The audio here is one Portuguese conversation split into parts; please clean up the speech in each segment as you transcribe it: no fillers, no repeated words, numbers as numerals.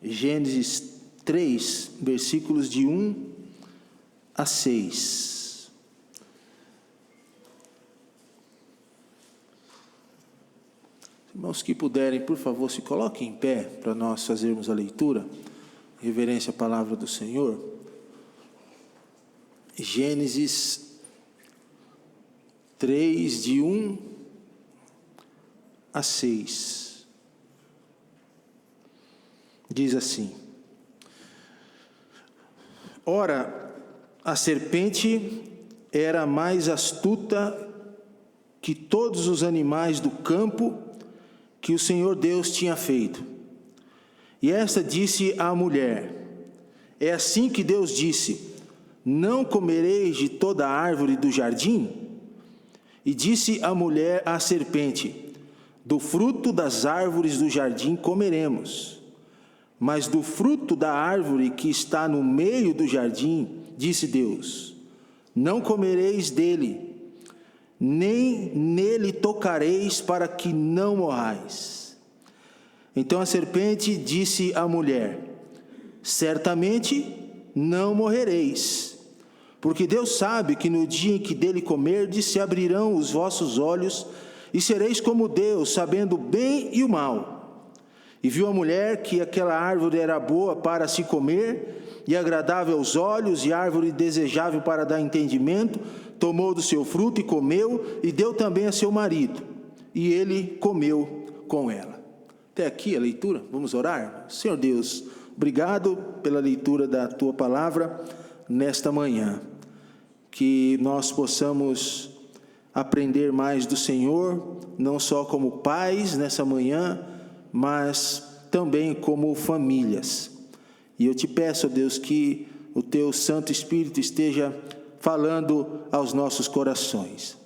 Gênesis 3, versículos de 1 a 6. Irmãos que puderem, por favor, se coloquem em pé para nós fazermos a leitura, reverência à palavra do Senhor. Gênesis 3, de 1 a 6. Diz assim: Ora, a serpente era mais astuta que todos os animais do campo que o Senhor Deus tinha feito. E esta disse à mulher: É assim que Deus disse: Não comereis de toda a árvore do jardim? E disse a mulher à serpente: Do fruto das árvores do jardim comeremos, mas do fruto da árvore que está no meio do jardim, disse Deus: Não comereis dele, nem nele tocareis, para que não morrais. Então a serpente disse à mulher: Certamente não morrereis, porque Deus sabe que no dia em que dele comerdes, se abrirão os vossos olhos, e sereis como Deus, sabendo o bem e o mal. E viu a mulher que aquela árvore era boa para se comer, e agradável aos olhos, e árvore desejável para dar entendimento. Tomou do seu fruto e comeu, e deu também a seu marido, e ele comeu com ela. Até aqui a leitura, vamos orar? Senhor Deus, obrigado pela leitura da Tua Palavra nesta manhã. Que nós possamos aprender mais do Senhor, não só como pais nessa manhã, mas também como famílias. E eu te peço, Deus, que o Teu Santo Espírito esteja falando aos nossos corações.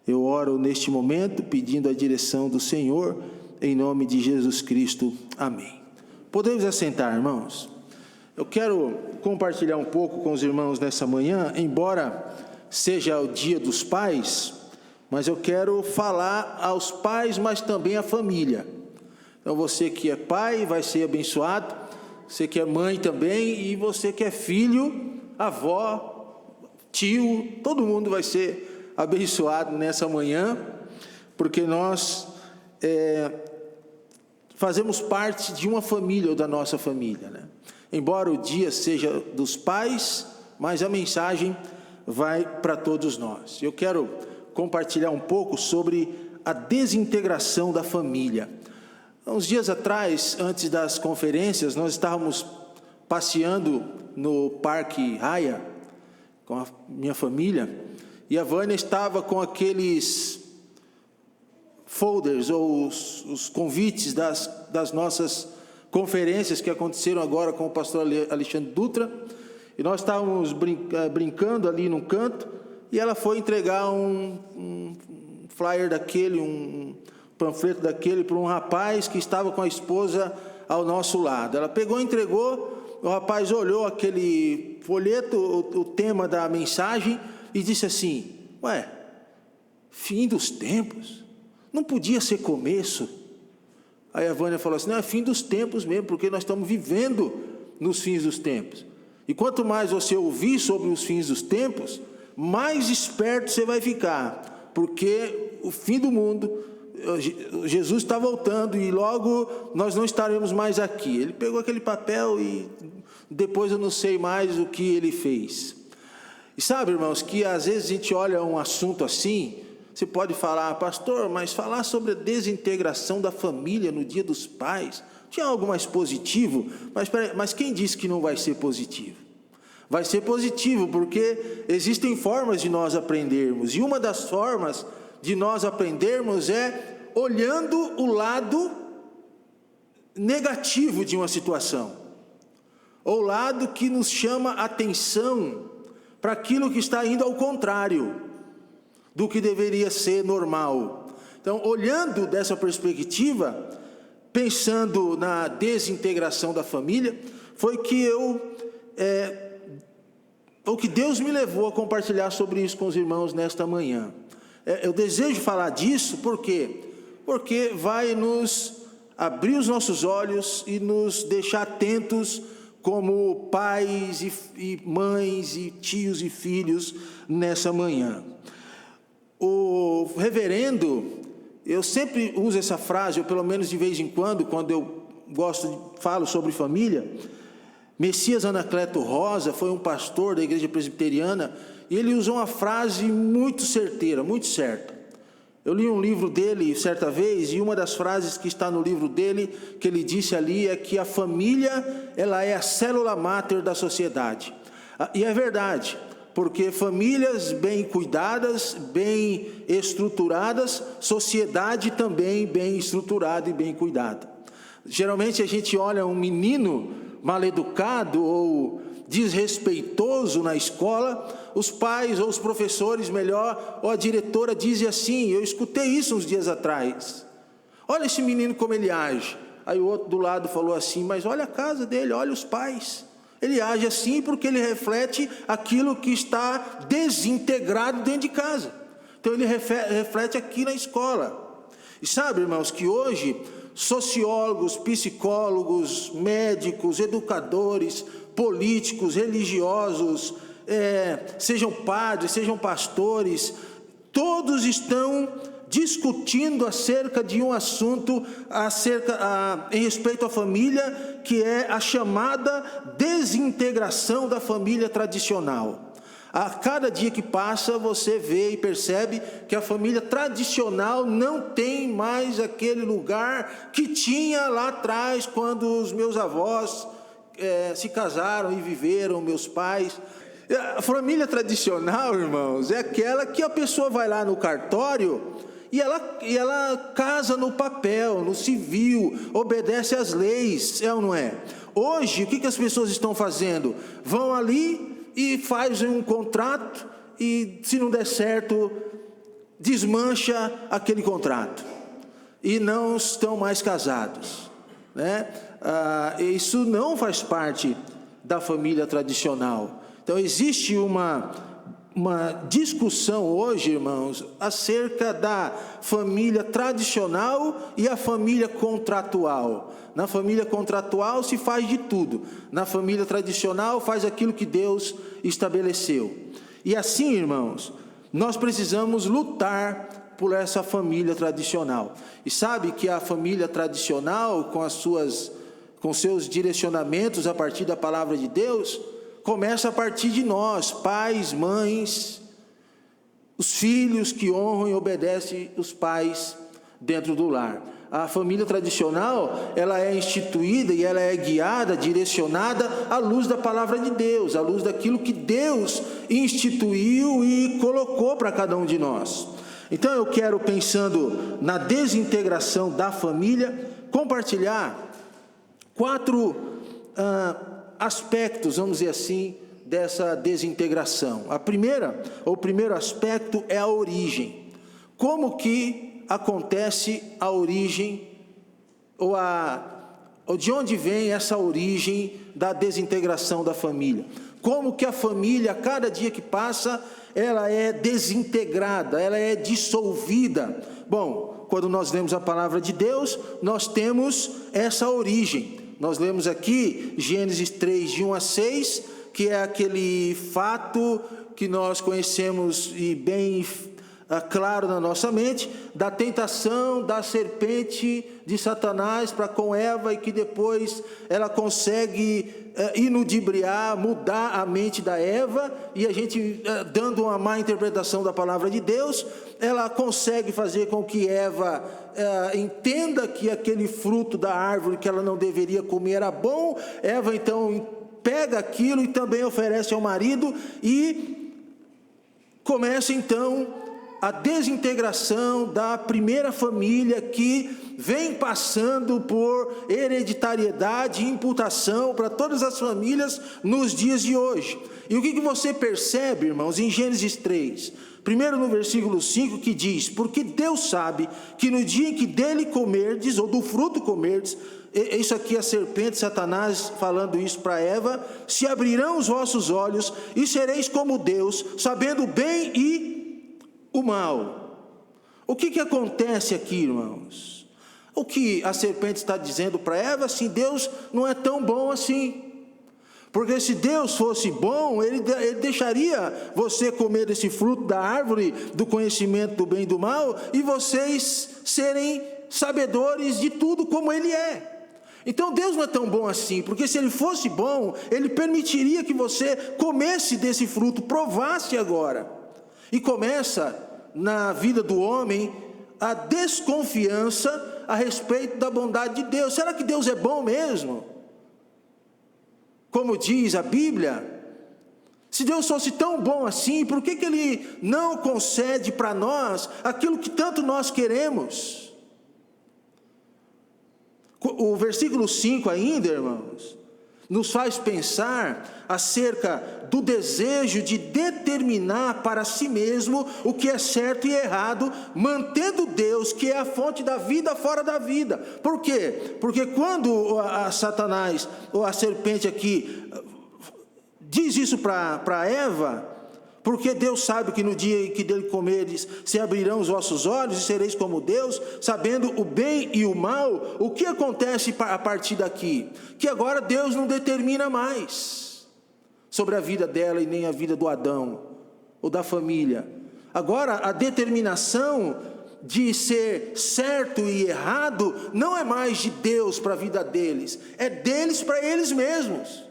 Eu oro neste momento pedindo a direção do Senhor, em nome de Jesus Cristo. Amém. Podemos assentar, irmãos? Eu quero compartilhar um pouco com os irmãos nessa manhã, embora seja o Dia dos Pais, mas eu quero falar aos pais, mas também à família. Então você que é pai vai ser abençoado, você que é mãe também, e você que é filho, avó, tio, todo mundo vai ser abençoado nessa manhã, porque nós fazemos parte de uma família ou da nossa família, né? Embora o dia seja dos pais, mas a mensagem vai para todos nós. Eu quero compartilhar um pouco sobre a desintegração da família. Uns dias atrás, antes das conferências, nós estávamos passeando no Parque Raia com a minha família, e a Vânia estava com aqueles folders ou os convites das nossas conferências que aconteceram agora com o pastor Alexandre Dutra, e nós estávamos brincando ali num canto, e ela foi entregar um flyer daquele, um panfleto daquele para um rapaz que estava com a esposa ao nosso lado. Ela pegou e entregou, o rapaz olhou aquele folheto, o tema da mensagem, e disse assim: Ué, fim dos tempos? Não podia ser começo? Aí a Vânia falou assim: Não, é fim dos tempos mesmo, porque nós estamos vivendo nos fins dos tempos. E quanto mais você ouvir sobre os fins dos tempos, mais esperto você vai ficar, porque o fim do mundo, Jesus está voltando e logo nós não estaremos mais aqui. Ele pegou aquele papel e depois eu não sei mais o que ele fez. E sabe, irmãos, que às vezes a gente olha um assunto assim, você pode falar: pastor, mas falar sobre a desintegração da família no Dia dos Pais, tinha algo mais positivo? Mas quem disse que não vai ser positivo? Vai ser positivo, porque existem formas de nós aprendermos, e uma das formas de nós aprendermos é olhando o lado negativo de uma situação, ou o lado que nos chama a atenção para aquilo que está indo ao contrário do que deveria ser normal. Então, olhando dessa perspectiva, pensando na desintegração da família, foi que o que Deus me levou a compartilhar sobre isso com os irmãos nesta manhã. Eu desejo falar disso, por quê? Porque vai nos abrir os nossos olhos e nos deixar atentos como pais e mães e tios e filhos nessa manhã. O reverendo, eu sempre uso essa frase, ou pelo menos de vez em quando eu falo sobre família. Messias Anacleto Rosa foi um pastor da igreja presbiteriana, e ele usou uma frase muito certeira, muito certa. Eu li um livro dele certa vez, e uma das frases que está no livro dele, que ele disse ali, é que a família, ela é a célula máter da sociedade. E é verdade, porque famílias bem cuidadas, bem estruturadas, sociedade também bem estruturada e bem cuidada. Geralmente a gente olha um menino mal educado ou desrespeitoso na escola, os pais ou os professores, melhor, ou a diretora dizem assim, eu escutei isso uns dias atrás, olha esse menino como ele age. Aí o outro do lado falou assim, mas olha a casa dele, olha os pais, ele age assim porque ele reflete aquilo que está desintegrado dentro de casa, então ele reflete aqui na escola. E sabe, irmãos, que hoje sociólogos, psicólogos, médicos, educadores, políticos, religiosos, sejam padres, sejam pastores, todos estão discutindo acerca de um assunto em respeito à família, que é a chamada desintegração da família tradicional. A cada dia que passa, você vê e percebe que a família tradicional não tem mais aquele lugar que tinha lá atrás, quando os meus avós se casaram e viveram, meus pais. A família tradicional, irmãos, é aquela que a pessoa vai lá no cartório e ela casa no papel, no civil, obedece às leis, é ou não é? Hoje, o que as pessoas estão fazendo? Vão ali e fazem um contrato e, se não der certo, desmancha aquele contrato e não estão mais casados, né? Isso não faz parte da família tradicional. Então existe uma discussão hoje, irmãos, acerca da família tradicional e a família contratual. Na família contratual se faz de tudo, na família tradicional faz aquilo que Deus estabeleceu. E assim, irmãos, nós precisamos lutar por essa família tradicional. E sabe que a família tradicional, com seus direcionamentos a partir da palavra de Deus, começa a partir de nós, pais, mães, os filhos que honram e obedecem os pais dentro do lar. A família tradicional, ela é instituída e ela é guiada, direcionada à luz da palavra de Deus, à luz daquilo que Deus instituiu e colocou para cada um de nós. Então eu quero, pensando na desintegração da família, compartilhar 4 aspectos, vamos dizer assim, dessa desintegração. O primeiro aspecto é a origem. Como que acontece a origem, ou de onde vem essa origem da desintegração da família? Como que a família, a cada dia que passa, ela é desintegrada, ela é dissolvida? Bom, quando nós lemos a palavra de Deus, nós temos essa origem. Nós lemos aqui Gênesis 3, de 1 a 6, que é aquele fato que nós conhecemos e bem claro na nossa mente, da tentação da serpente de Satanás para com Eva, e que depois ela consegue inudibriar, mudar a mente da Eva, e a gente, dando uma má interpretação da palavra de Deus, ela consegue fazer com que Eva entenda que aquele fruto da árvore que ela não deveria comer era bom. Eva então pega aquilo e também oferece ao marido, e começa então a desintegração da primeira família, que vem passando por hereditariedade e imputação para todas as famílias nos dias de hoje. E o que você percebe, irmãos, em Gênesis 3? Primeiro no versículo 5, que diz: porque Deus sabe que no dia em que dele comerdes, ou do fruto comerdes, isso aqui é a serpente, Satanás falando isso para Eva, se abrirão os vossos olhos e sereis como Deus, sabendo o bem e o mal. O que acontece aqui, irmãos? O que a serpente está dizendo para Eva, assim, Deus não é tão bom assim. Porque se Deus fosse bom, ele deixaria você comer desse fruto da árvore do conhecimento do bem e do mal, e vocês serem sabedores de tudo como Ele é. Então Deus não é tão bom assim, porque se Ele fosse bom, Ele permitiria que você comesse desse fruto, provasse agora. E começa na vida do homem a desconfiança a respeito da bondade de Deus. Será que Deus é bom mesmo? Como diz a Bíblia, se Deus fosse tão bom assim, por que Ele não concede para nós aquilo que tanto nós queremos? O versículo 5 ainda, irmãos, nos faz pensar acerca do desejo de determinar para si mesmo o que é certo e errado, mantendo Deus, que é a fonte da vida, fora da vida. Por quê? Porque quando a Satanás, ou a serpente aqui, diz isso para Eva, porque Deus sabe que no dia em que dele comeres, se abrirão os vossos olhos e sereis como Deus, sabendo o bem e o mal. O que acontece a partir daqui? Que agora Deus não determina mais sobre a vida dela e nem a vida do Adão, ou da família. Agora a determinação de ser certo e errado não é mais de Deus para a vida deles, é deles para eles mesmos.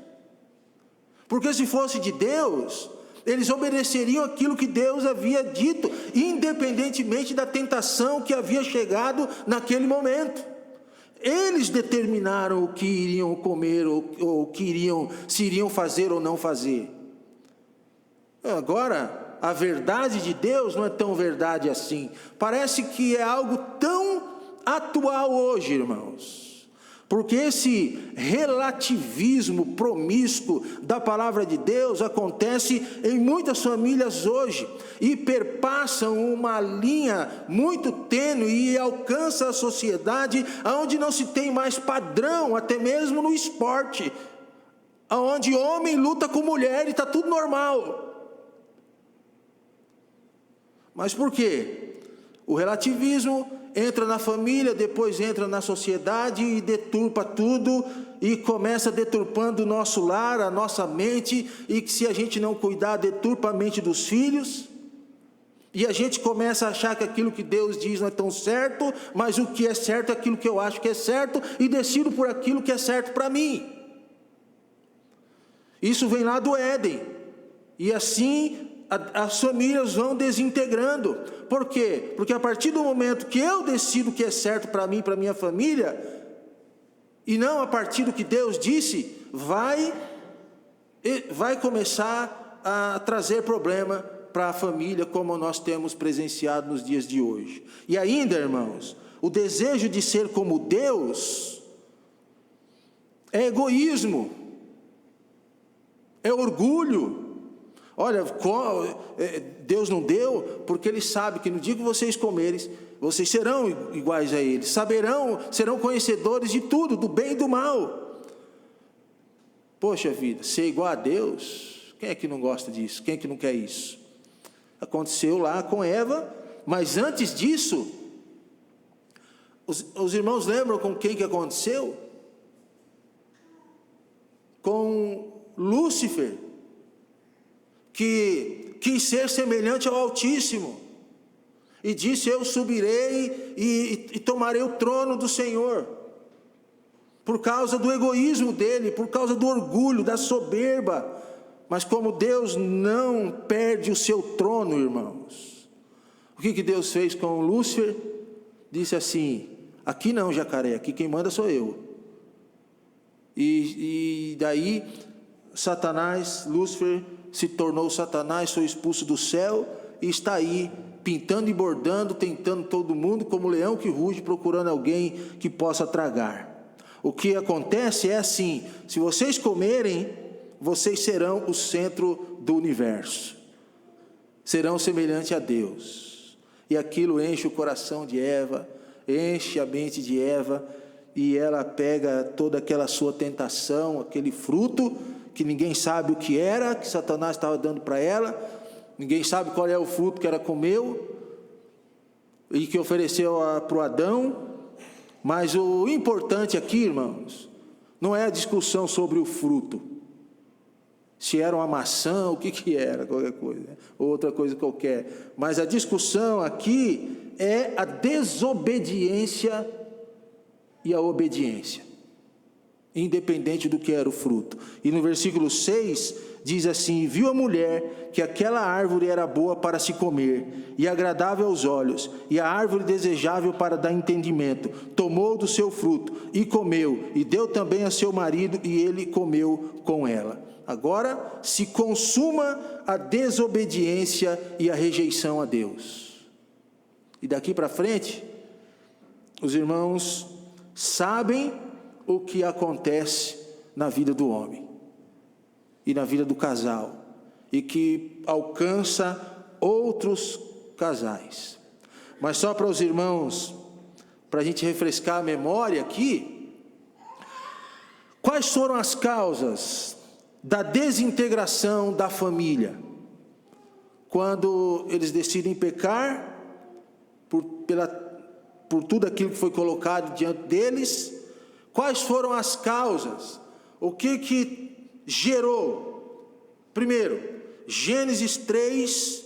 Porque se fosse de Deus, eles obedeceriam aquilo que Deus havia dito, independentemente da tentação que havia chegado naquele momento. Eles determinaram o que iriam comer, ou se iriam fazer ou não fazer. Agora, a verdade de Deus não é tão verdade assim. Parece que é algo tão atual hoje, irmãos. Porque esse relativismo promíscuo da palavra de Deus acontece em muitas famílias hoje, e perpassam uma linha muito tênue e alcança a sociedade onde não se tem mais padrão, até mesmo no esporte, onde homem luta com mulher e está tudo normal. Mas por quê? O relativismo entra na família, depois entra na sociedade e deturpa tudo, e começa deturpando o nosso lar, a nossa mente, e que se a gente não cuidar, deturpa a mente dos filhos, e a gente começa a achar que aquilo que Deus diz não é tão certo, mas o que é certo é aquilo que eu acho que é certo, e decido por aquilo que é certo para mim. Isso vem lá do Éden, e assim as famílias vão desintegrando. Por quê? Porque a partir do momento que eu decido o que é certo para mim, para minha família, e não a partir do que Deus disse, vai começar a trazer problema para a família, como nós temos presenciado nos dias de hoje. E ainda, irmãos, o desejo de ser como Deus é egoísmo, é orgulho. Olha, Deus não deu, porque Ele sabe que no dia que vocês comerem, vocês serão iguais a Ele, serão conhecedores de tudo, do bem e do mal. Poxa vida, ser igual a Deus, quem é que não gosta disso? Quem é que não quer isso? Aconteceu lá com Eva, mas antes disso, os irmãos lembram com quem que aconteceu? Com Lúcifer, que quis ser semelhante ao Altíssimo, e disse: eu subirei e tomarei o trono do Senhor, por causa do egoísmo dele, por causa do orgulho, da soberba. Mas como Deus não perde o seu trono, irmãos, o que Deus fez com Lúcifer? Disse assim: aqui não, jacaré, aqui quem manda sou eu. E daí Satanás, Lúcifer, se tornou Satanás, foi expulso do céu, e está aí, pintando e bordando, tentando todo mundo, como leão que ruge, procurando alguém que possa tragar. O que acontece é assim: se vocês comerem, vocês serão o centro do universo, serão semelhantes a Deus. E aquilo enche o coração de Eva, enche a mente de Eva, e ela pega toda aquela sua tentação, aquele fruto, que ninguém sabe o que era, que Satanás estava dando para ela, ninguém sabe qual é o fruto que ela comeu, e que ofereceu para o Adão, Mas o importante aqui, irmãos, não é a discussão sobre o fruto. Se era uma maçã, o que era, qualquer coisa, outra coisa qualquer. Mas a discussão aqui é a desobediência e a obediência, independente do que era o fruto. E no versículo 6 diz assim: viu a mulher que aquela árvore era boa para se comer, e agradável aos olhos, e a árvore desejável para dar entendimento. Tomou do seu fruto, e comeu, e deu também a seu marido, e ele comeu com ela. Agora se consuma a desobediência e a rejeição a Deus. E daqui para frente, os irmãos sabem o que acontece na vida do homem e na vida do casal, e que alcança outros casais. Mas só para os irmãos, para a gente refrescar a memória aqui, quais foram as causas da desintegração da família? Quando eles decidem pecar por tudo aquilo que foi colocado diante deles, quais foram as causas? O que gerou? Primeiro, Gênesis 3,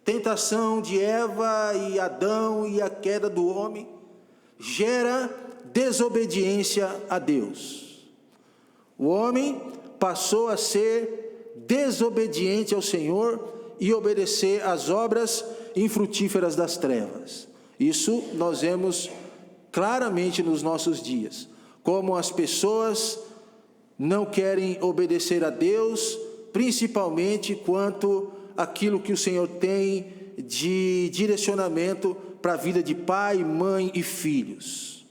tentação de Eva e Adão e a queda do homem, gera desobediência a Deus. O homem passou a ser desobediente ao Senhor e obedecer às obras infrutíferas das trevas. Isso nós vemos claramente nos nossos dias, como as pessoas não querem obedecer a Deus, principalmente quanto àquilo que o Senhor tem de direcionamento para a vida de pai, mãe e filhos.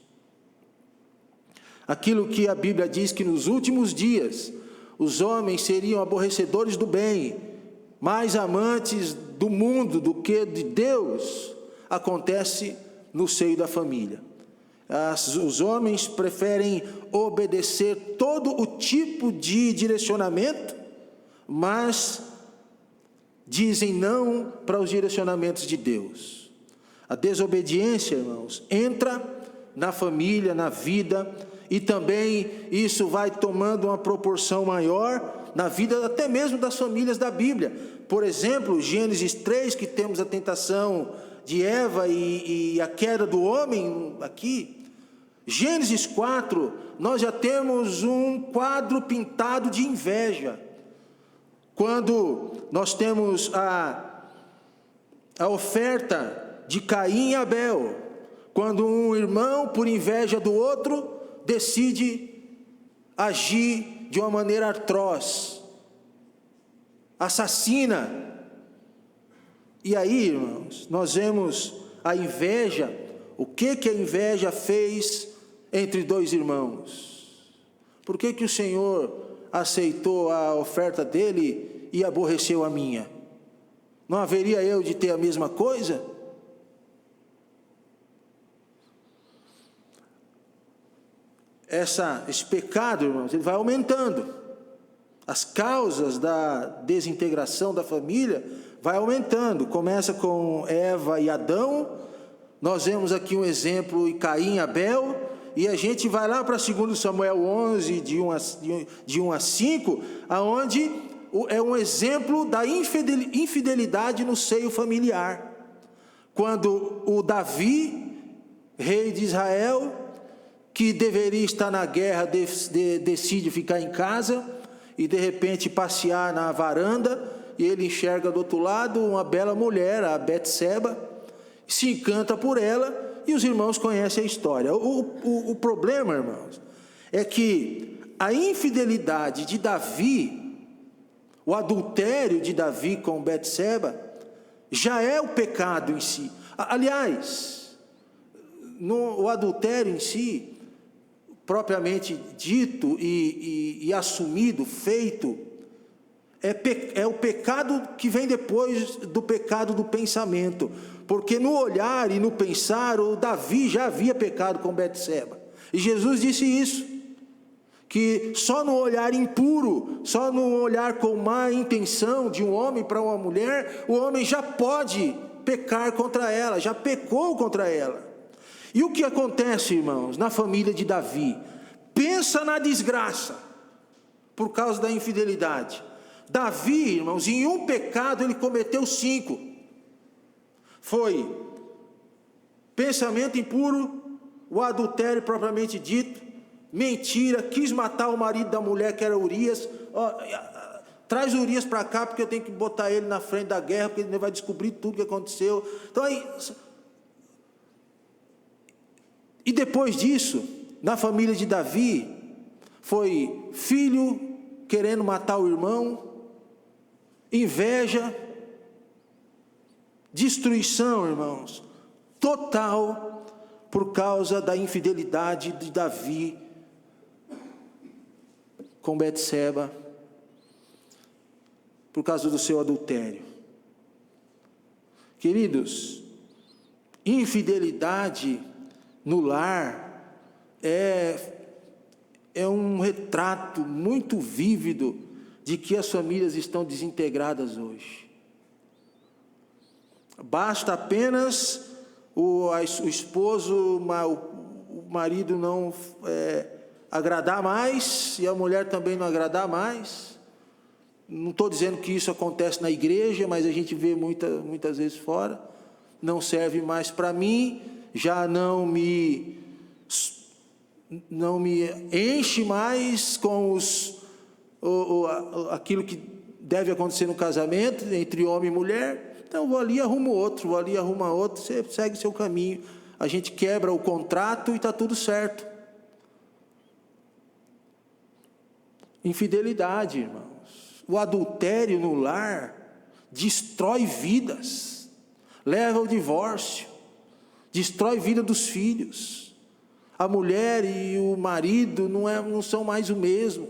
Aquilo que a Bíblia diz que nos últimos dias os homens seriam aborrecedores do bem, mais amantes do mundo do que de Deus, acontece no seio da família. Os homens preferem obedecer todo o tipo de direcionamento, mas dizem não para os direcionamentos de Deus. A desobediência, irmãos, entra na família, na vida, e também isso vai tomando uma proporção maior na vida até mesmo das famílias da Bíblia. Por exemplo, Gênesis 3, que temos a tentação de Eva e a queda do homem aqui. Gênesis 4, nós já temos um quadro pintado de inveja, quando nós temos a oferta de Caim e Abel, quando um irmão, por inveja do outro, decide agir de uma maneira atroz, assassina. E aí, irmãos, nós vemos a inveja, o que a inveja fez entre dois irmãos. Por que o Senhor aceitou a oferta dele e aborreceu a minha? Não haveria eu de ter a mesma coisa? Esse pecado, irmãos, ele vai aumentando. As causas da desintegração da família vai aumentando. Começa com Eva e Adão. Nós vemos aqui um exemplo em Caim e Abel. E a gente vai lá para 2 Samuel 11, de 1 a 5, aonde é um exemplo da infidelidade no seio familiar. Quando o Davi, rei de Israel, que deveria estar na guerra, decide ficar em casa e de repente passear na varanda, e ele enxerga do outro lado uma bela mulher, a Betseba, se encanta por ela, e os irmãos conhecem a história. O problema, irmãos, é que a infidelidade de Davi, o adultério de Davi com Betseba, já é o pecado em si. Aliás, o adultério em si, propriamente dito e assumido, feito, é o pecado que vem depois do pecado do pensamento, porque no olhar e no pensar, o Davi já havia pecado com Betseba, e Jesus disse isso, que só no olhar impuro, só no olhar com má intenção de um homem para uma mulher, o homem já pode pecar contra ela, já pecou contra ela. E o que acontece, irmãos, na família de Davi? Pensa na desgraça, por causa da infidelidade. Davi, irmãos, em um pecado ele cometeu 5. Foi pensamento impuro, o adultério propriamente dito, mentira, quis matar o marido da mulher que era Urias. Traz Urias para cá porque eu tenho que botar ele na frente da guerra, porque ele vai descobrir tudo o que aconteceu. Então e depois disso, na família de Davi, foi filho querendo matar o irmão, inveja, destruição, irmãos, total, por causa da infidelidade de Davi com Betseba, por causa do seu adultério. Queridos, infidelidade no lar é um retrato muito vívido de que as famílias estão desintegradas hoje. Basta apenas o esposo, o marido não agradar mais, e a mulher também não agradar mais. Não estou dizendo que isso acontece na igreja, mas a gente vê muitas vezes fora. Não serve mais para mim, já não me enche mais com aquilo que deve acontecer no casamento, entre homem e mulher. Então vou ali e arrumo outro, você segue seu caminho. A gente quebra o contrato e está tudo certo. Infidelidade, irmãos. O adultério no lar destrói vidas, leva ao divórcio, destrói a vida dos filhos. A mulher e o marido não são mais os mesmos.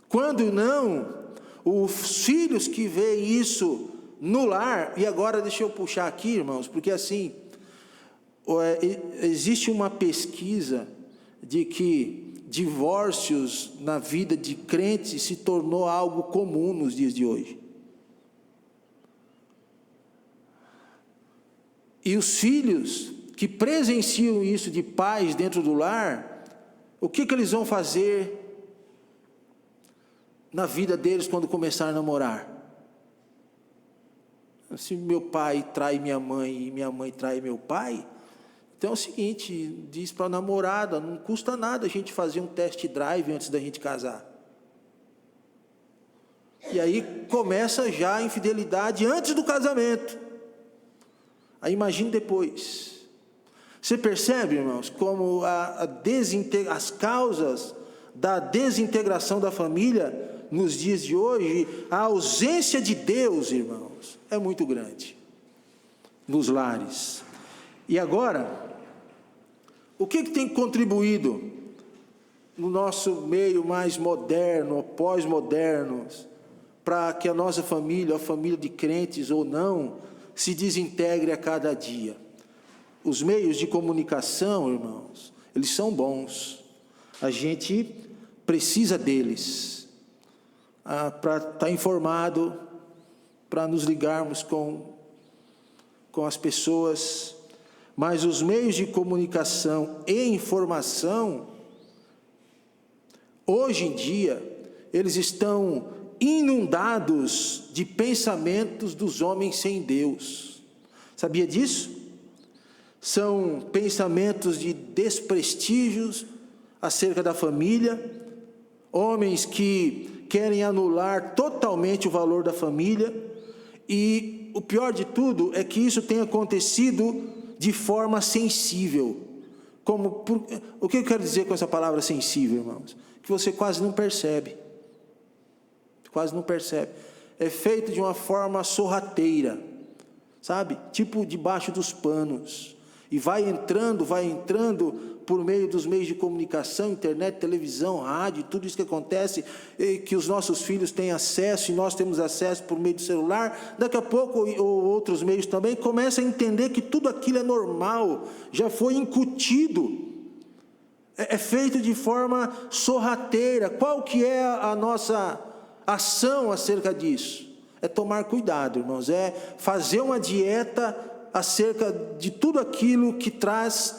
Quando não, os filhos que veem isso no lar, e agora deixa eu puxar aqui, irmãos, porque assim, existe uma pesquisa de que divórcios na vida de crentes se tornou algo comum nos dias de hoje. E os filhos que presenciam isso de pais dentro do lar, o que eles vão fazer na vida deles quando começarem a namorar? Se meu pai trai minha mãe e minha mãe trai meu pai, então é o seguinte, diz para a namorada, não custa nada a gente fazer um test drive antes da gente casar. E aí começa já a infidelidade antes do casamento. Aí imagine depois. Você percebe, irmãos, como as causas da desintegração da família nos dias de hoje, a ausência de Deus, irmãos, é muito grande nos lares. E agora, o que tem contribuído no nosso meio mais moderno, pós-moderno, para que a nossa família, a família de crentes ou não, se desintegre a cada dia? Os meios de comunicação, irmãos, eles são bons. A gente precisa deles para estar informado, para nos ligarmos com as pessoas. Mas os meios de comunicação e informação, hoje em dia, eles estão inundados de pensamentos dos homens sem Deus. Sabia disso? São pensamentos de desprestígios acerca da família, homens que querem anular totalmente o valor da família, e o pior de tudo é que isso tem acontecido de forma sensível. O que eu quero dizer com essa palavra sensível, irmãos? Que você quase não percebe. Quase não percebe. É feito de uma forma sorrateira, sabe? Tipo debaixo dos panos. E vai entrando por meio dos meios de comunicação, internet, televisão, rádio, tudo isso que acontece, que os nossos filhos têm acesso e nós temos acesso por meio do celular. Daqui a pouco, ou outros meios também, começa a entender que tudo aquilo é normal, já foi incutido, é feito de forma sorrateira. Qual que é a nossa ação acerca disso? É tomar cuidado, irmãos, é fazer uma dieta acerca de tudo aquilo que traz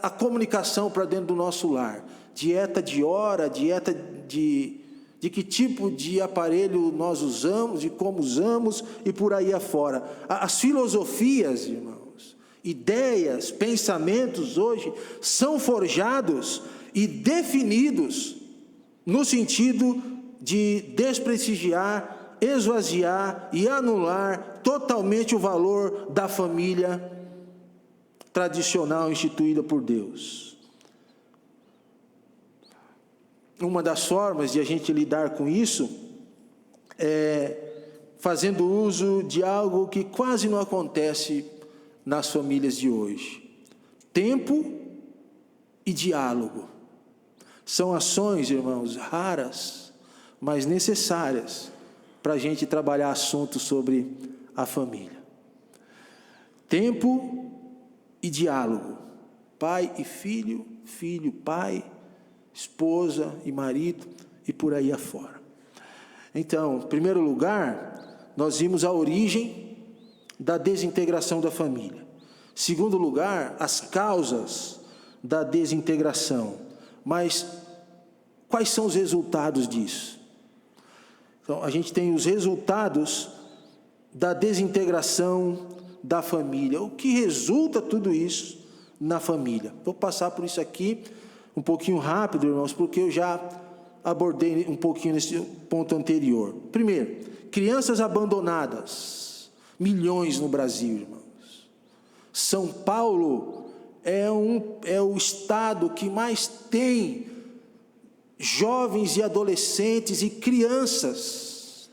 a comunicação para dentro do nosso lar. Dieta de hora, dieta de que tipo de aparelho nós usamos, de como usamos e por aí afora. As filosofias, irmãos, ideias, pensamentos hoje são forjados e definidos no sentido de desprestigiar, esvaziar e anular totalmente o valor da família tradicional instituída por Deus. Uma das formas de a gente lidar com isso é fazendo uso de algo que quase não acontece nas famílias de hoje: tempo e diálogo. São ações, irmãos, raras, mas necessárias para a gente trabalhar assuntos sobre a família. Tempo e diálogo. Pai e filho, filho, pai, esposa e marido e por aí afora. Então, em primeiro lugar, nós vimos a origem da desintegração da família. Segundo lugar, as causas da desintegração. Mas quais são os resultados disso? Então, a gente tem os resultados da desintegração da família. O que resulta tudo isso na família? Vou passar por isso aqui um pouquinho rápido, irmãos, porque eu já abordei um pouquinho nesse ponto anterior. Primeiro, crianças abandonadas. Milhões no Brasil, irmãos. São Paulo é o estado que mais tem jovens e adolescentes e crianças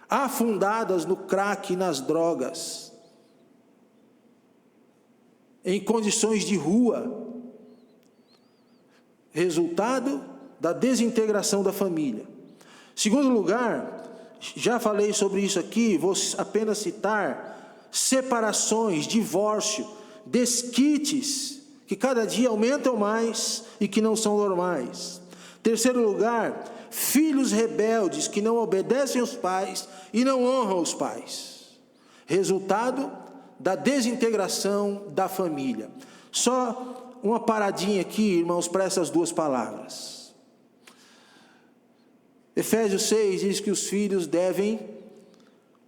afundadas no crack e nas drogas, em condições de rua. Resultado da desintegração da família. Segundo lugar, já falei sobre isso aqui, vou apenas citar: separações, divórcio, desquites, que cada dia aumentam mais e que não são normais. Terceiro lugar, filhos rebeldes que não obedecem aos pais e não honram os pais. Resultado da desintegração da família. Só uma paradinha aqui, irmãos, para essas duas palavras. Efésios 6 diz que os filhos devem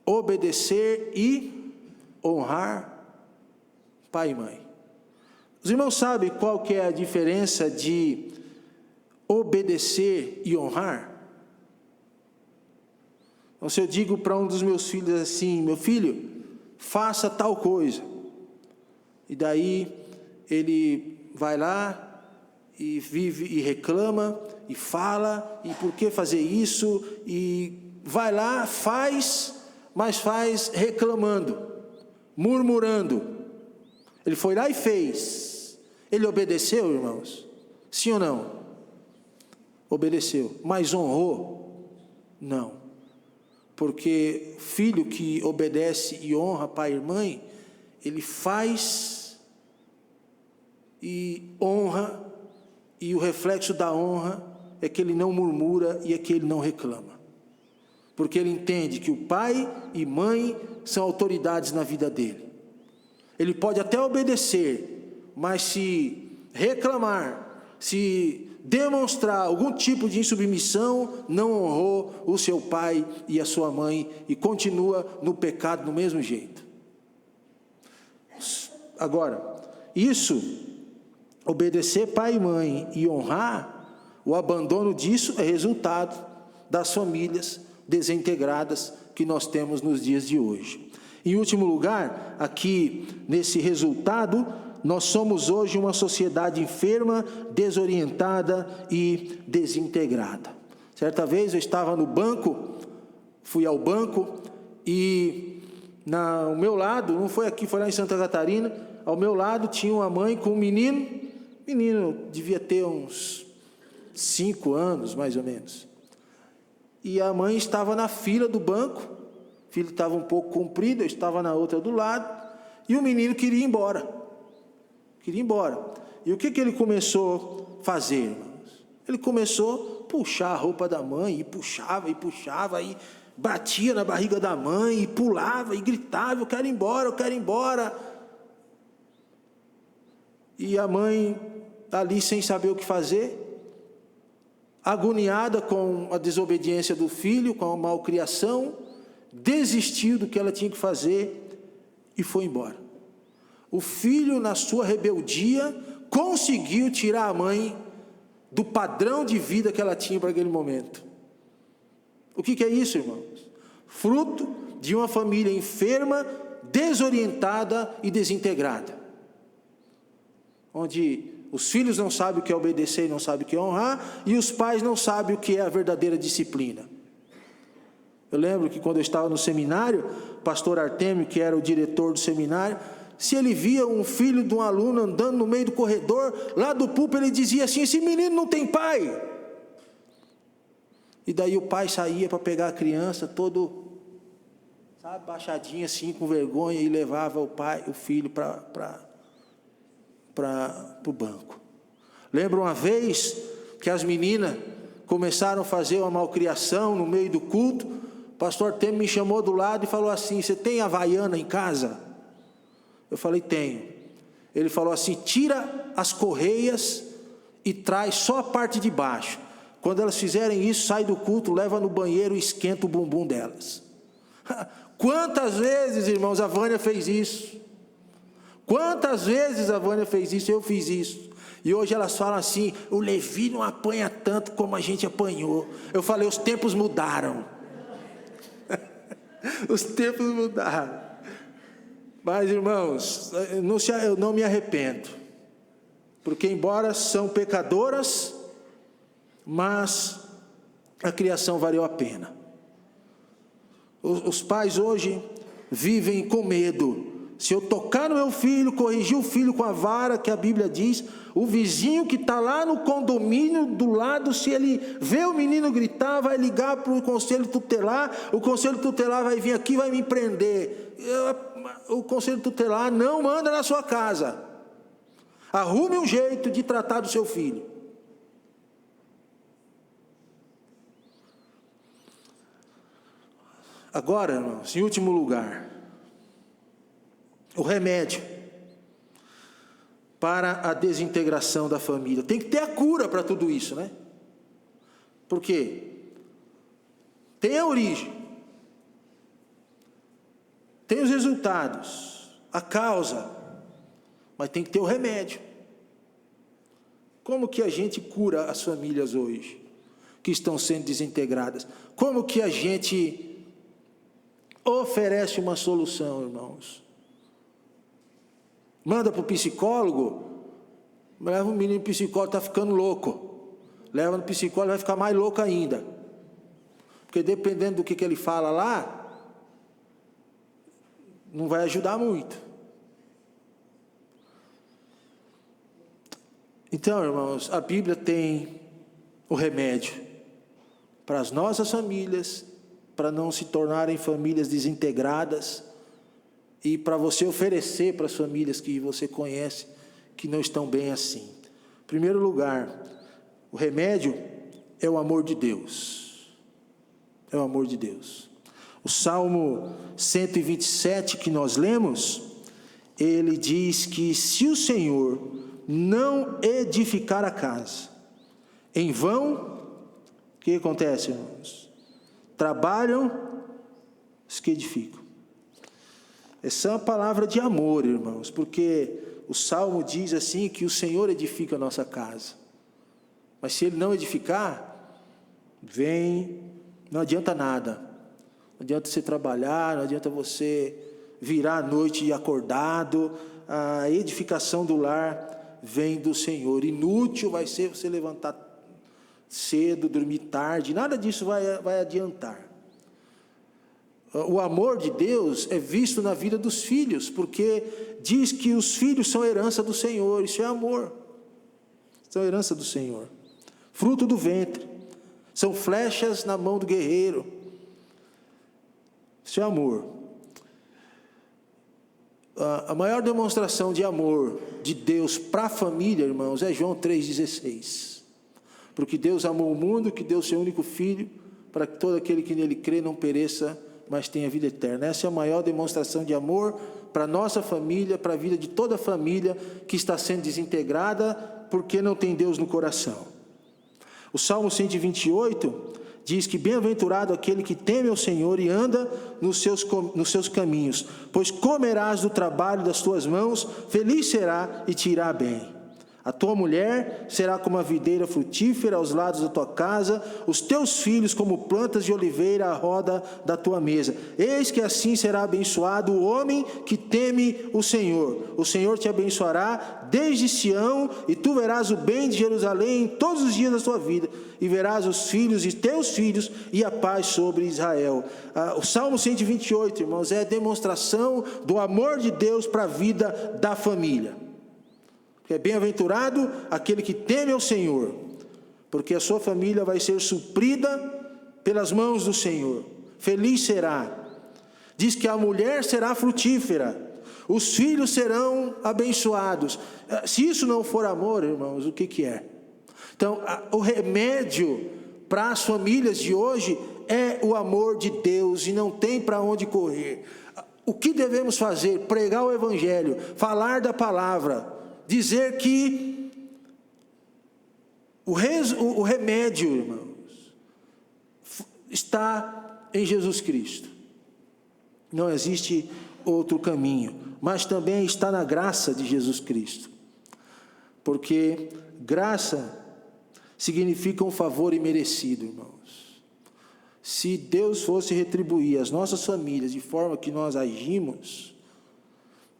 obedecer e honrar pai e mãe. Os irmãos sabem qual que é a diferença de obedecer e honrar? Então, se eu digo para um dos meus filhos assim: meu filho, faça tal coisa, e daí ele vai lá e vive e reclama e fala, e por que fazer isso, e vai lá, faz, mas faz reclamando, murmurando. Ele foi lá e fez. Ele obedeceu, irmãos? Sim ou não? Obedeceu. Mas honrou? Não. Porque filho que obedece e honra pai e mãe, ele faz e honra, e o reflexo da honra é que ele não murmura e é que ele não reclama. Porque ele entende que o pai e mãe são autoridades na vida dele. Ele pode até obedecer, mas se reclamar, se demonstrar algum tipo de insubmissão, não honrou o seu pai e a sua mãe e continua no pecado do mesmo jeito. Agora, isso, obedecer pai e mãe e honrar, o abandono disso é resultado das famílias desintegradas que nós temos nos dias de hoje. Em último lugar, aqui nesse resultado, nós somos hoje uma sociedade enferma, desorientada e desintegrada. Certa vez eu estava no banco, fui ao banco e ao meu lado, não foi aqui, foi lá em Santa Catarina, ao meu lado tinha uma mãe com um menino devia ter uns 5 anos, mais ou menos. E a mãe estava na fila do banco, o filho estava um pouco comprido, eu estava na outra do lado, e o menino queria ir embora. E o que ele começou a fazer, irmãos? Ele começou a puxar a roupa da mãe, e puxava, e batia na barriga da mãe, e pulava, e gritava, eu quero ir embora, eu quero ir embora. E a mãe ali sem saber o que fazer, agoniada com a desobediência do filho, com a malcriação, desistiu do que ela tinha que fazer e foi embora. O filho, na sua rebeldia, conseguiu tirar a mãe do padrão de vida que ela tinha para aquele momento. O que é isso, irmãos? Fruto de uma família enferma, desorientada e desintegrada, onde os filhos não sabem o que é obedecer e não sabem o que é honrar, e os pais não sabem o que é a verdadeira disciplina. Eu lembro que quando eu estava no seminário, o pastor Artêmio, que era o diretor do seminário, se ele via um filho de um aluno andando no meio do corredor, lá do púlpito, ele dizia assim: esse menino não tem pai. E daí o pai saía para pegar a criança, todo, sabe, baixadinho assim, com vergonha, e levava o filho para o banco. Lembro uma vez que as meninas começaram a fazer uma malcriação no meio do culto. O pastor Artêmio me chamou do lado e falou assim: você tem havaiana em casa? Eu falei: tenho. Ele falou assim: tira as correias e traz só a parte de baixo. Quando elas fizerem isso, sai do culto, leva no banheiro e esquenta o bumbum delas. Quantas vezes, irmãos, a Vânia fez isso? Quantas vezes a Vânia fez isso? Eu fiz isso. E hoje elas falam assim: o Levi não apanha tanto como a gente apanhou. Eu falei: os tempos mudaram. Os tempos mudaram. Mas, irmãos, eu não me arrependo, porque embora são pecadoras, mas a criação valeu a pena. Os pais hoje vivem com medo. Se eu tocar no meu filho, corrigir o filho com a vara, que a Bíblia diz, o vizinho que está lá no condomínio do lado, se ele vê o menino gritar, vai ligar para o conselho tutelar, o conselho tutelar vai vir aqui e vai me prender. O conselho tutelar não manda na sua casa. Arrume um jeito de tratar do seu filho. Agora, irmãos, em último lugar, o remédio para a desintegração da família. Tem que ter a cura para tudo isso, né? Por quê? Tem a origem, tem os resultados, a causa, mas tem que ter o remédio. Como que a gente cura as famílias hoje, que estão sendo desintegradas? Como que a gente oferece uma solução, irmãos? Manda para o psicólogo, leva o menino para o psicólogo, está ficando louco. Leva no psicólogo, vai ficar mais louco ainda. Porque dependendo do que ele fala lá, não vai ajudar muito. Então, irmãos, a Bíblia tem o remédio para as nossas famílias, para não se tornarem famílias desintegradas, e para você oferecer para as famílias que você conhece, que não estão bem assim. Em primeiro lugar, o remédio é o amor de Deus. É o amor de Deus. O Salmo 127 que nós lemos, ele diz que se o Senhor não edificar a casa, em vão, o que acontece, irmãos? Trabalham os que edificam. Essa é uma palavra de amor, irmãos, porque o Salmo diz assim que o Senhor edifica a nossa casa. Mas se Ele não edificar, não adianta nada. Não adianta você trabalhar, não adianta você virar à noite acordado. A edificação do lar vem do Senhor. Inútil vai ser você levantar cedo, dormir tarde, nada disso vai adiantar. O amor de Deus é visto na vida dos filhos, porque diz que os filhos são herança do Senhor. Isso é amor. São herança do Senhor. Fruto do ventre. São flechas na mão do guerreiro. Isso é amor. A maior demonstração de amor de Deus para a família, irmãos, é João 3,16. Porque Deus amou o mundo, que deu seu único filho, para que todo aquele que nele crê não pereça, mas tenha vida eterna. Essa é a maior demonstração de amor para a nossa família, para a vida de toda a família que está sendo desintegrada porque não tem Deus no coração. O Salmo 128 diz que bem-aventurado aquele que teme ao Senhor e anda nos seus caminhos, pois comerás do trabalho das tuas mãos, feliz será e te irá bem. A tua mulher será como a videira frutífera aos lados da tua casa, os teus filhos como plantas de oliveira à roda da tua mesa. Eis que assim será abençoado o homem que teme o Senhor. O Senhor te abençoará desde Sião, e tu verás o bem de Jerusalém todos os dias da tua vida, e verás os filhos e teus filhos, e a paz sobre Israel. O Salmo 128, irmãos, é a demonstração do amor de Deus para a vida da família. É bem-aventurado aquele que teme ao Senhor, porque a sua família vai ser suprida pelas mãos do Senhor. Feliz será. Diz que a mulher será frutífera, os filhos serão abençoados. Se isso não for amor, irmãos, o que é? Então, o remédio para as famílias de hoje é o amor de Deus, e não tem para onde correr. O que devemos fazer? Pregar o Evangelho, falar da palavra, dizer que o remédio, irmãos, está em Jesus Cristo. Não existe outro caminho, mas também está na graça de Jesus Cristo. Porque graça significa um favor imerecido, irmãos. Se Deus fosse retribuir as nossas famílias de forma que nós agimos,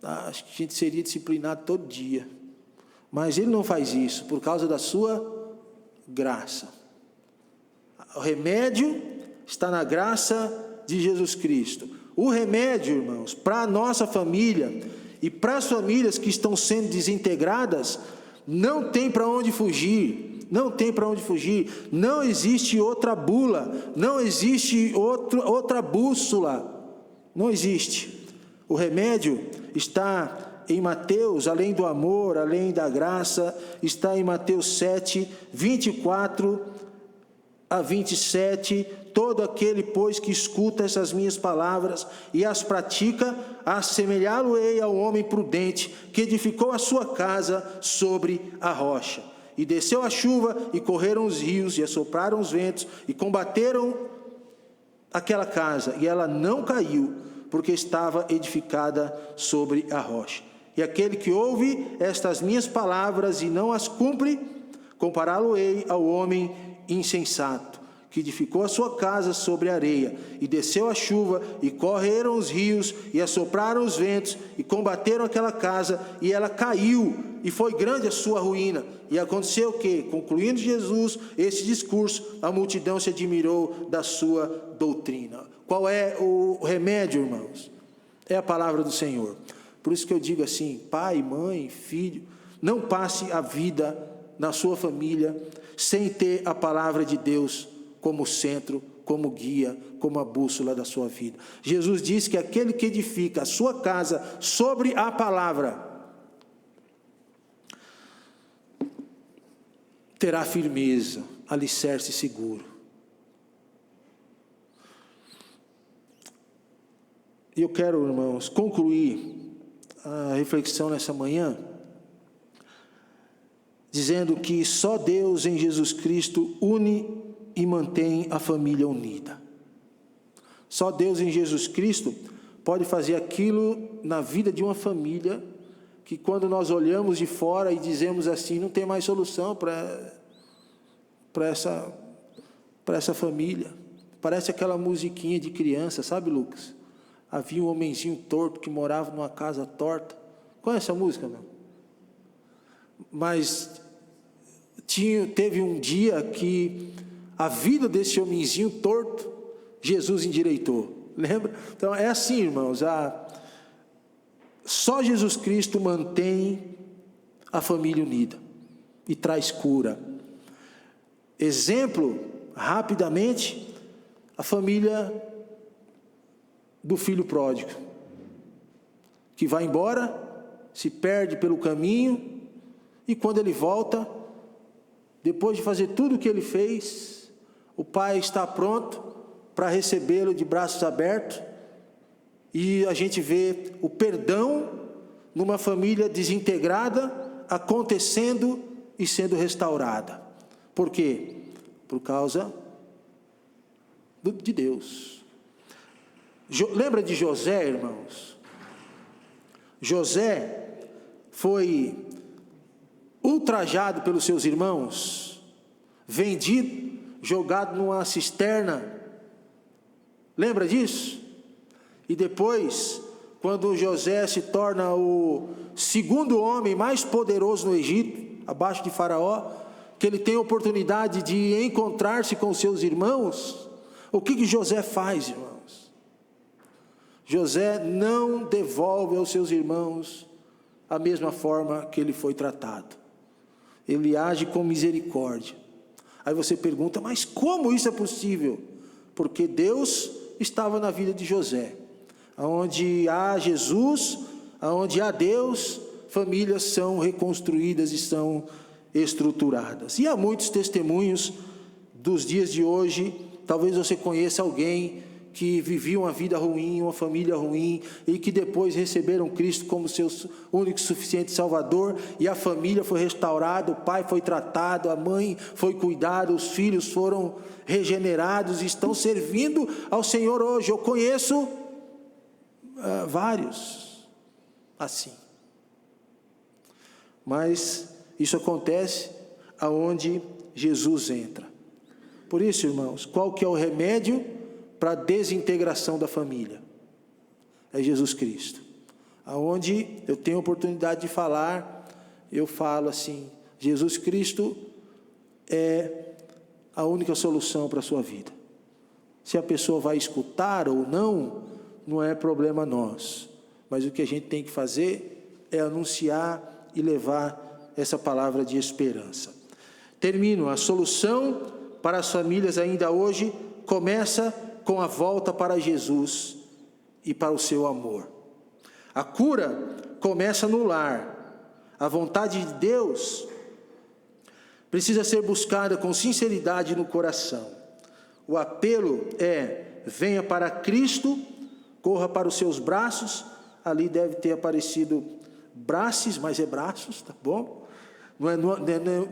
acho que a gente seria disciplinado todo dia. Mas Ele não faz isso por causa da sua graça. O remédio está na graça de Jesus Cristo. O remédio, irmãos, para a nossa família e para as famílias que estão sendo desintegradas, não tem para onde fugir. Não tem para onde fugir. Não existe outra bula, não existe outra bússola. Não existe. O remédio está em Mateus, além do amor, além da graça, está em Mateus 7, 24 a 27, todo aquele, pois, que escuta essas minhas palavras e as pratica, assemelhá-lo-ei ao homem prudente, que edificou a sua casa sobre a rocha. E desceu a chuva, e correram os rios, e assopraram os ventos, e combateram aquela casa, e ela não caiu, porque estava edificada sobre a rocha. E aquele que ouve estas minhas palavras e não as cumpre, compará-lo-ei ao homem insensato, que edificou a sua casa sobre a areia, e desceu a chuva, e correram os rios, e assopraram os ventos, e combateram aquela casa, e ela caiu, e foi grande a sua ruína. E aconteceu que, concluindo Jesus esse discurso, a multidão se admirou da sua doutrina. Qual é o remédio, irmãos? É a palavra do Senhor. Por isso que eu digo assim, pai, mãe, filho, não passe a vida na sua família sem ter a palavra de Deus como centro, como guia, como a bússola da sua vida. Jesus disse que aquele que edifica a sua casa sobre a palavra terá firmeza, alicerce seguro. E eu quero, irmãos, concluir a reflexão nessa manhã dizendo que só Deus em Jesus Cristo une e mantém a família unida. Só Deus em Jesus Cristo pode fazer aquilo na vida de uma família que, quando nós olhamos de fora e dizemos assim, não tem mais solução para essa família. Parece aquela musiquinha de criança, sabe, Lucas? Havia um homenzinho torto que morava numa casa torta. Conhece essa música, não? Mas teve um dia que a vida desse homenzinho torto, Jesus endireitou. Lembra? Então é assim, irmãos. Só Jesus Cristo mantém a família unida e traz cura. Exemplo, rapidamente, a família do filho pródigo, que vai embora, se perde pelo caminho, e quando ele volta, depois de fazer tudo o que ele fez, o pai está pronto para recebê-lo de braços abertos, e a gente vê o perdão numa família desintegrada acontecendo e sendo restaurada. Por quê? Por causa de Deus. Lembra de José, irmãos? José foi ultrajado pelos seus irmãos, vendido, jogado numa cisterna. Lembra disso? E depois, quando José se torna o segundo homem mais poderoso no Egito, abaixo de Faraó, que ele tem a oportunidade de encontrar-se com seus irmãos, o que José faz, irmãos? José não devolve aos seus irmãos a mesma forma que ele foi tratado. Ele age com misericórdia. Aí você pergunta, mas como isso é possível? Porque Deus estava na vida de José. Onde há Jesus, onde há Deus, famílias são reconstruídas e são estruturadas. E há muitos testemunhos dos dias de hoje. Talvez você conheça alguém que vivia uma vida ruim, uma família ruim, e que depois receberam Cristo como seu único e suficiente Salvador, e a família foi restaurada, o pai foi tratado, a mãe foi cuidada, os filhos foram regenerados e estão servindo ao Senhor hoje. Eu conheço vários assim. Mas isso acontece aonde Jesus entra. Por isso, irmãos, qual que é o remédio para a desintegração da família? É Jesus Cristo. Aonde eu tenho a oportunidade de falar, eu falo assim: Jesus Cristo é a única solução para a sua vida. Se a pessoa vai escutar ou não é problema nosso. Mas o que a gente tem que fazer é anunciar e levar essa palavra de esperança. Termino. A solução para as famílias ainda hoje começa com a volta para Jesus e para o seu amor. A cura começa no lar. A vontade de Deus precisa ser buscada com sinceridade no coração. O apelo é: venha para Cristo, corra para os seus braços. Ali deve ter aparecido braços, mas é braços, tá bom? Não é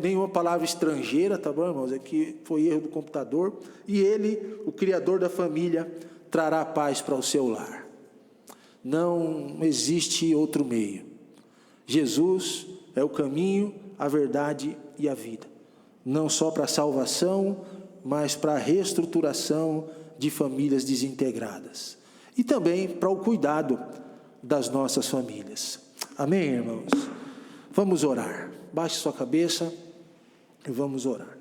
nenhuma palavra estrangeira, tá bom, irmãos? É que foi erro do computador. E Ele, o Criador da família, trará paz para o seu lar. Não existe outro meio. Jesus é o caminho, a verdade e a vida. Não só para a salvação, mas para a reestruturação de famílias desintegradas. E também para o cuidado das nossas famílias. Amém, irmãos? Vamos orar. Baixe sua cabeça e vamos orar.